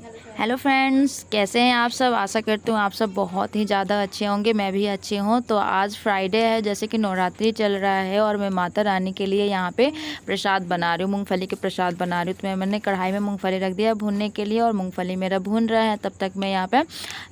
Hello friends, कैसे हैं आप सब। आशा करती हूँ आप सब बहुत ही ज़्यादा अच्छे होंगे। मैं भी अच्छी हूँ। तो आज फ्राइडे है, जैसे कि नवरात्रि चल रहा है और मैं माता रानी के लिए यहाँ पे प्रसाद बना रही हूँ, मूंगफली के प्रसाद बना रही हूँ। तो मैंने कढ़ाई में मूंगफली रख दिया भूनने के लिए और मूंगफली मेरा भून रहा है। तब तक मैं यहाँ पे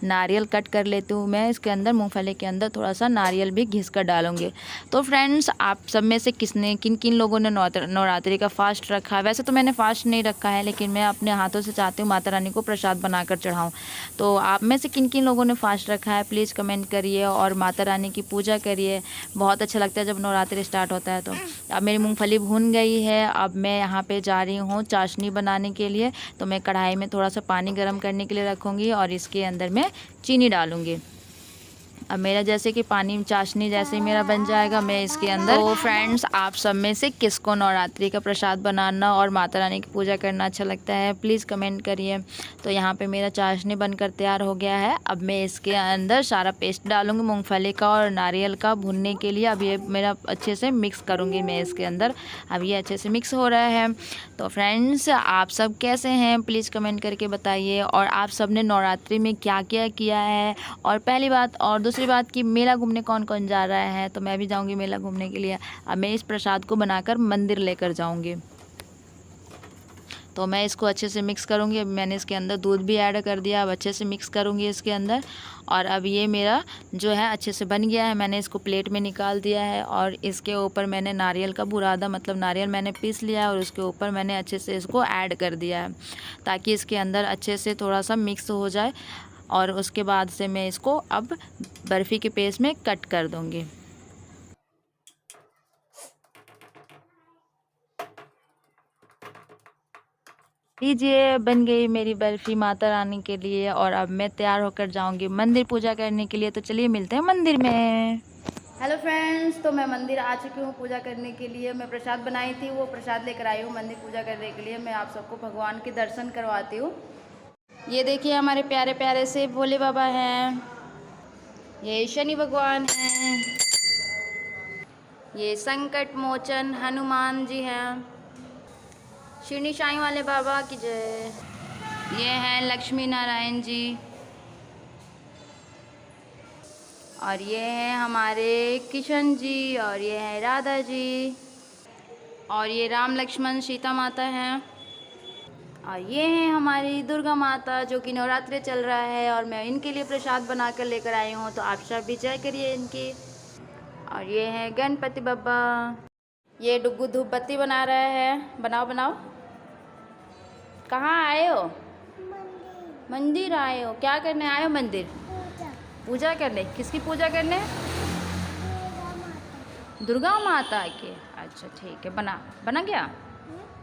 नारियल कट कर लेती हूँ। मैं इसके अंदर मूँगफली के अंदर थोड़ा सा नारियल भी घिस कर डालूँगी। तो फ्रेंड्स, आप सब में से किन किन लोगों ने नवरात्रि का फास्ट रखा है। वैसे तो मैंने फास्ट नहीं रखा है, लेकिन मैं अपने हाथों से चाहती हूँ माता रानी को प्रसाद बनाकर चढ़ाऊँ। तो आप में से किन किन लोगों ने फास्ट रखा है प्लीज़ कमेंट करिए और माता रानी की पूजा करिए। बहुत अच्छा लगता है जब नवरात्रि स्टार्ट होता है। तो अब मेरी मूंगफली भून गई है। अब मैं यहाँ पे जा रही हूँ चाशनी बनाने के लिए। तो मैं कढ़ाई में थोड़ा सा पानी गर्म करने के लिए रखूँगी और इसके अंदर मैं चीनी डालूँगी। अब मेरा जैसे कि पानी चाशनी जैसे ही मेरा बन जाएगा, मैं इसके अंदर। तो फ्रेंड्स, आप सब में से किसको नवरात्रि का प्रसाद बनाना और माता रानी की पूजा करना अच्छा लगता है प्लीज़ कमेंट करिए। तो यहाँ पे मेरा चाशनी बनकर तैयार हो गया है। अब मैं इसके अंदर सारा पेस्ट डालूंगी मूंगफली का और नारियल का भुनने के लिए। अब ये मेरा अच्छे से मिक्स करूँगी मैं इसके अंदर। अब ये अच्छे से मिक्स हो रहा है। तो फ्रेंड्स, आप सब कैसे हैं प्लीज़ कमेंट करके बताइए। और आप सब ने नवरात्रि में क्या क्या किया है। और पहली बात और दूसरी बात कि मेला घूमने कौन कौन जा रहा है। तो मैं भी जाऊंगी मेला घूमने के लिए। अब मैं इस प्रसाद को बनाकर मंदिर लेकर जाऊंगी। तो मैं इसको अच्छे से मिक्स करूंगी। अब मैंने इसके अंदर दूध भी ऐड कर दिया। अब अच्छे से मिक्स करूंगी इसके अंदर। और अब ये मेरा जो है अच्छे से बन गया है। मैंने इसको प्लेट में निकाल दिया है और इसके ऊपर मैंने नारियल का बुरादा मतलब नारियल मैंने पीस लिया है और उसके ऊपर मैंने अच्छे से इसको ऐड कर दिया है, ताकि इसके अंदर अच्छे से थोड़ा सा मिक्स हो जाए। और उसके बाद से मैं इसको अब बर्फ़ी के पेस्ट में कट कर दूंगी। लीजिए, बन गई मेरी बर्फ़ी माता रानी के लिए। और अब मैं तैयार होकर जाऊंगी मंदिर पूजा करने के लिए। तो चलिए मिलते हैं मंदिर में। हेलो फ्रेंड्स, तो मैं मंदिर आ चुकी हूँ पूजा करने के लिए। मैं प्रसाद बनाई थी, वो प्रसाद लेकर आई हूँ मंदिर पूजा करने के लिए। मैं आप सबको भगवान के दर्शन करवाती हूँ। ये देखिए, हमारे प्यारे प्यारे से भोले बाबा हैं। ये शनि भगवान हैं। ये संकट मोचन हनुमान जी हैं। शिरडी साईं वाले बाबा की जय। ये हैं लक्ष्मी नारायण जी। और ये हैं हमारे किशन जी। और ये हैं राधा जी। और ये राम लक्ष्मण सीता माता हैं। और ये हैं हमारी दुर्गा माता, जो कि नवरात्रि चल रहा है और मैं इनके लिए प्रसाद बनाकर लेकर आई हूँ। तो आप सब भी जय करिए इनकी। और ये हैं गणपति बाबा। ये डुग्गू धूप बत्ती बना रहा है। बनाओ बनाओ। कहाँ आए हो। मंदिर आए हो। क्या करने आए हो मंदिर। पूजा करने। किसकी पूजा करने। दुर्गा माता के। अच्छा ठीक है। बना गया।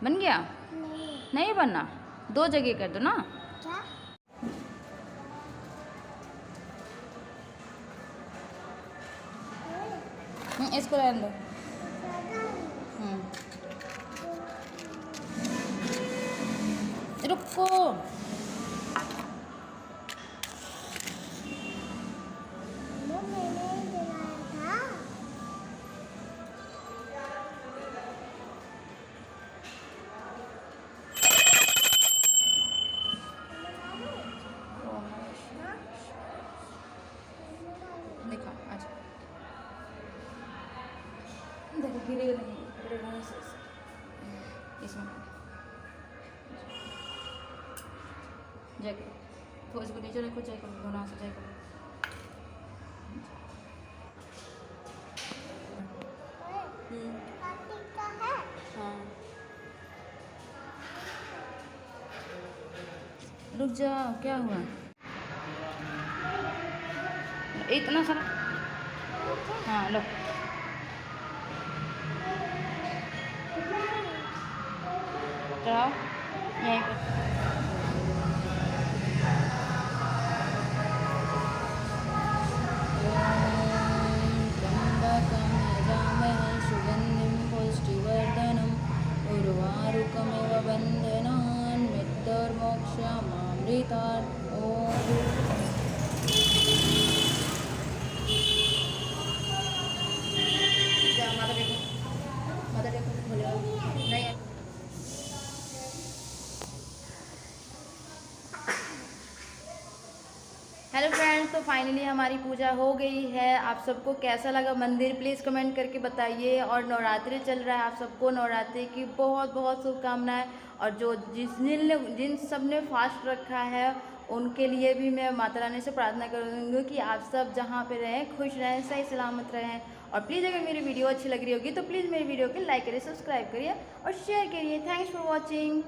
बन गया। नहीं बनना, दो जगह कर दो ना। इसको रहने दो। रुको। देखो अच्छा, देखो गिरेगा नहीं इसमें। जय करो। तो इसको नीचे रखो। जय करो दोनों से। जय करो। हाँ, रुक जाओ। क्या हुआ। इतना सारा। हाँ लो। चढ़ाओ यहीं पर। सुगंधिं पुष्टिवर्धनम् उर्वारुकमिव बन्धनान् मृत्युर्मोक्षमामृतात्। तो फाइनली हमारी पूजा हो गई है। आप सबको कैसा लगा मंदिर प्लीज़ कमेंट करके बताइए। और नवरात्रि चल रहा है, आप सबको नवरात्रि की बहुत बहुत शुभकामनाएं। और जो जिन सब ने फास्ट रखा है उनके लिए भी मैं माता रानी से प्रार्थना करूँगी कि आप सब जहाँ पे रहें खुश रहें, सही सलामत रहें। और प्लीज़ अगर मेरी वीडियो अच्छी लग रही होगी तो प्लीज़ मेरी वीडियो को लाइक करिए, सब्सक्राइब करिए और शेयर करिए। Thanks for watching.